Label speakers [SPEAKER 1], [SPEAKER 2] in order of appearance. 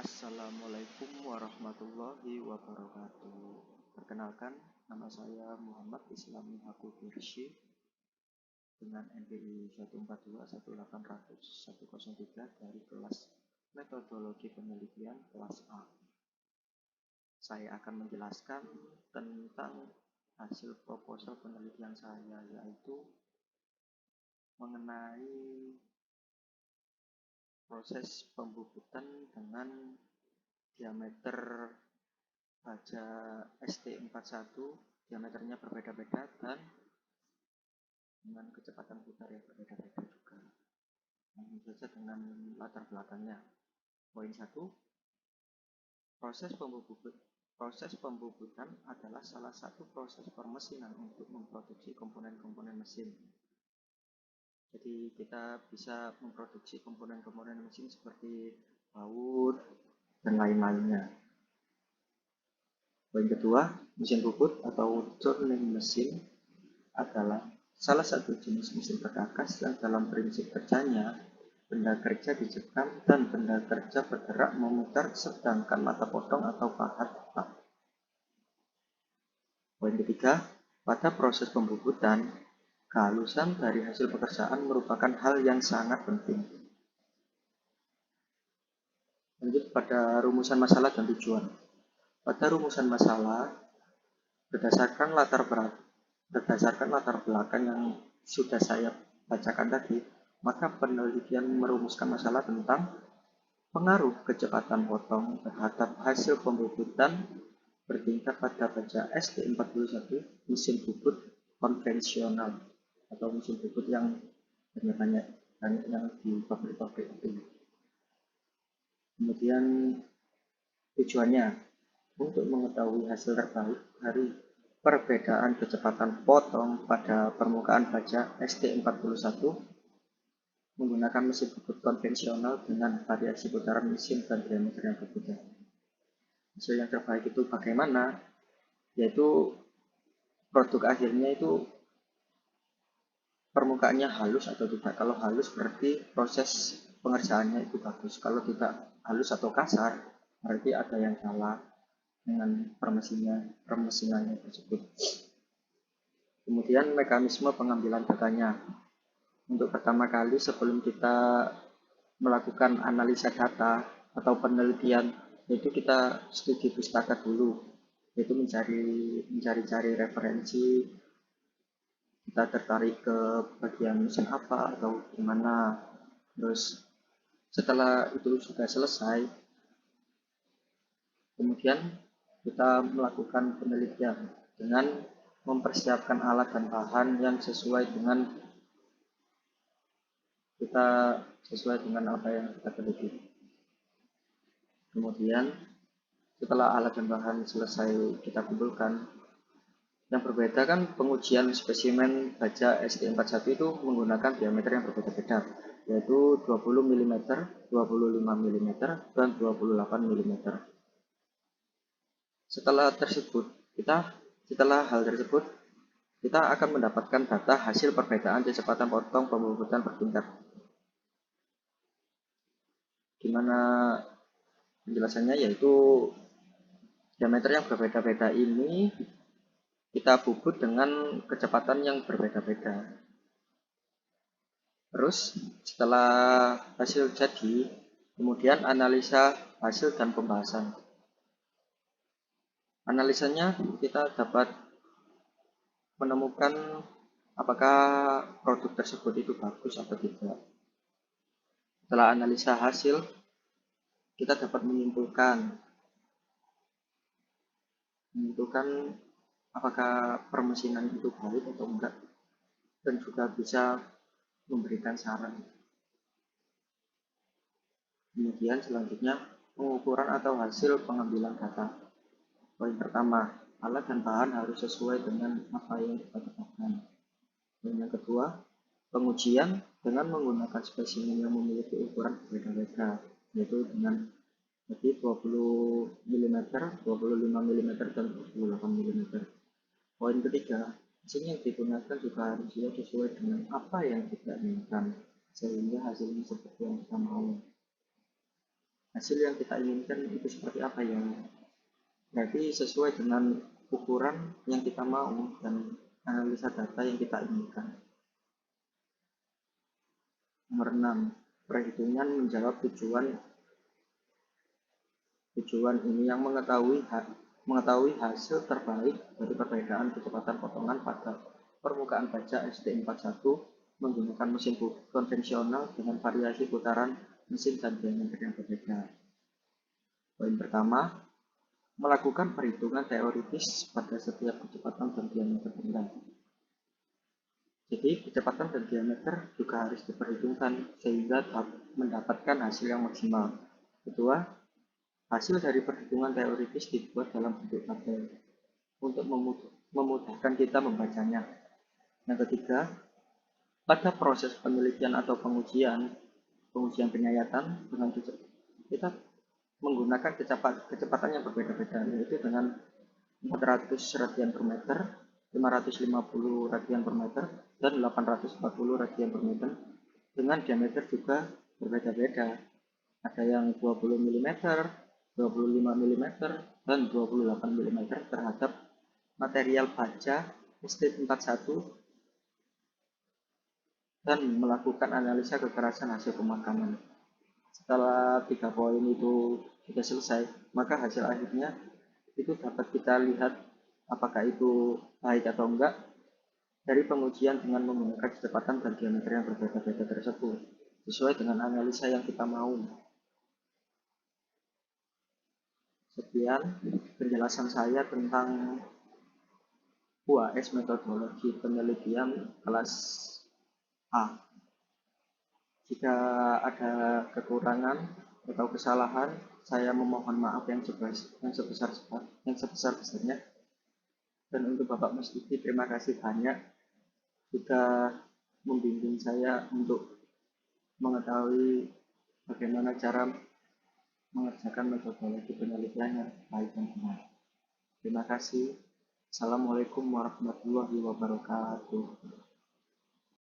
[SPEAKER 1] Assalamualaikum warahmatullahi wabarakatuh. Perkenalkan, nama saya Muhammad Islami Hakul Firshi dengan NPI 1421800-103 dari kelas Metodologi Penelitian kelas A. Saya akan menjelaskan tentang hasil proposal penelitian saya, yaitu mengenai proses pembubutan dengan diameter baja ST41, diameternya berbeda-beda dan dengan kecepatan putar yang berbeda-beda juga. Langsung saja dengan latar belakangnya. Poin 1, proses pembubutan adalah salah satu proses permesinan untuk memproduksi komponen-komponen mesin. Jadi kita bisa memproduksi komponen-komponen mesin seperti baut dan lain-lainnya. Poin kedua, mesin bubut atau turning mesin adalah salah satu jenis mesin perkakas yang dalam prinsip kerjanya benda kerja dicekam dan benda kerja bergerak memutar sedangkan mata potong atau pahat tetap. Poin ketiga, pada proses pembubutan, kehalusan dari hasil pekerjaan merupakan hal yang sangat penting. Lanjut pada rumusan masalah dan tujuan. Pada rumusan masalah, berdasarkan latar belakang yang sudah saya bacakan tadi, maka penelitian merumuskan masalah tentang pengaruh kecepatan potong terhadap hasil pembubutan bertingkat pada baja ST41 mesin bubut konvensional atau mesin bubut yang banyak yang di pabrik-pabrik itu. Kemudian tujuannya untuk mengetahui hasil terbaik dari perbedaan kecepatan potong pada permukaan baja ST41 menggunakan mesin bubut konvensional dengan variasi putaran mesin dan diameter yang berbeda. Hasil yang terbaik itu bagaimana? Yaitu produk akhirnya itu permukaannya halus atau tidak. Kalau halus berarti proses pengerjaannya itu bagus. Kalau tidak halus atau kasar berarti ada yang salah dengan permesinannya tersebut. Kemudian mekanisme pengambilan datanya. Untuk pertama kali sebelum kita melakukan analisa data atau penelitian, itu kita studi pustaka dulu, yaitu mencari referensi, kita tertarik ke bagian mesin apa atau gimana. Terus setelah itu sudah selesai, kemudian kita melakukan penelitian dengan mempersiapkan alat dan bahan yang sesuai dengan apa yang kita teliti. Kemudian setelah alat dan bahan selesai kita kumpulkan, yang berbeda kan pengujian spesimen baja ST41 itu menggunakan diameter yang berbeda-beda, yaitu 20 mm, 25 mm, dan 28 mm. Setelah hal tersebut, kita akan mendapatkan data hasil perbedaan kecepatan potong pembubutan bertingkat. Gimana penjelasannya? Yaitu diameter yang berbeda-beda ini kita bubut dengan kecepatan yang berbeda-beda. Terus setelah hasil jadi, kemudian analisa hasil dan pembahasan. Analisanya kita dapat menemukan apakah produk tersebut itu bagus atau tidak. Setelah analisa hasil, kita dapat menyimpulkan apakah permesinan itu baik atau enggak, dan juga bisa memberikan saran. Kemudian selanjutnya pengukuran atau hasil pengambilan data. Poin pertama, alat dan bahan harus sesuai dengan apa yang kita tetapkan. Poin yang kedua, pengujian dengan menggunakan spesimen yang memiliki ukuran berbeda-beda, yaitu dengan 20 mm, 25 mm, dan 28 mm. Poin ketiga, mesin yang digunakan juga harus sesuai dengan apa yang kita inginkan, sehingga hasilnya seperti yang kita mau. hasil yang kita inginkan itu seperti apa ya. Berarti sesuai dengan ukuran yang kita mau dan analisa data yang kita inginkan. Nomor 6, perhitungan menjawab tujuan ini yang mengetahui hasil terbaik dari perbedaan kecepatan potongan pada permukaan baja ST41 menggunakan mesin konvensional dengan variasi putaran mesin dan diameter yang berbeda. Poin pertama, melakukan perhitungan teoritis pada setiap kecepatan dan diameter benda. Jadi kecepatan dan diameter juga harus diperhitungkan sehingga mendapatkan hasil yang maksimal. Kedua, hasil dari perhitungan teoritis dibuat dalam bentuk tabel untuk memudahkan kita membacanya. Yang ketiga, pada proses penelitian atau pengujian penyayatan dengan kita menggunakan kecepatan yang berbeda-beda, yaitu dengan 400 radian per meter, 550 radian per meter, dan 840 radian per meter, dengan diameter juga berbeda-beda. Ada yang 20 mm, 25 mm, dan 28 mm terhadap material baja ST41 dan melakukan analisa kekerasan hasil pemakaman. Setelah 3 poin itu sudah selesai, maka hasil akhirnya itu dapat kita lihat apakah itu baik atau enggak dari pengujian dengan menggunakan kecepatan dan diameter yang berbeda-beda tersebut sesuai dengan analisa yang kita mau. Sekian penjelasan saya tentang UAS metodologi penelitian kelas A. Jika ada kekurangan atau kesalahan, saya memohon maaf yang sebesar-besarnya. Dan untuk Bapak Mas Diki, terima kasih banyak sudah membimbing saya untuk mengetahui bagaimana cara mengerjakan metodologi penelitian yang baik dan benar. Terima kasih. Assalamualaikum warahmatullahi wabarakatuh.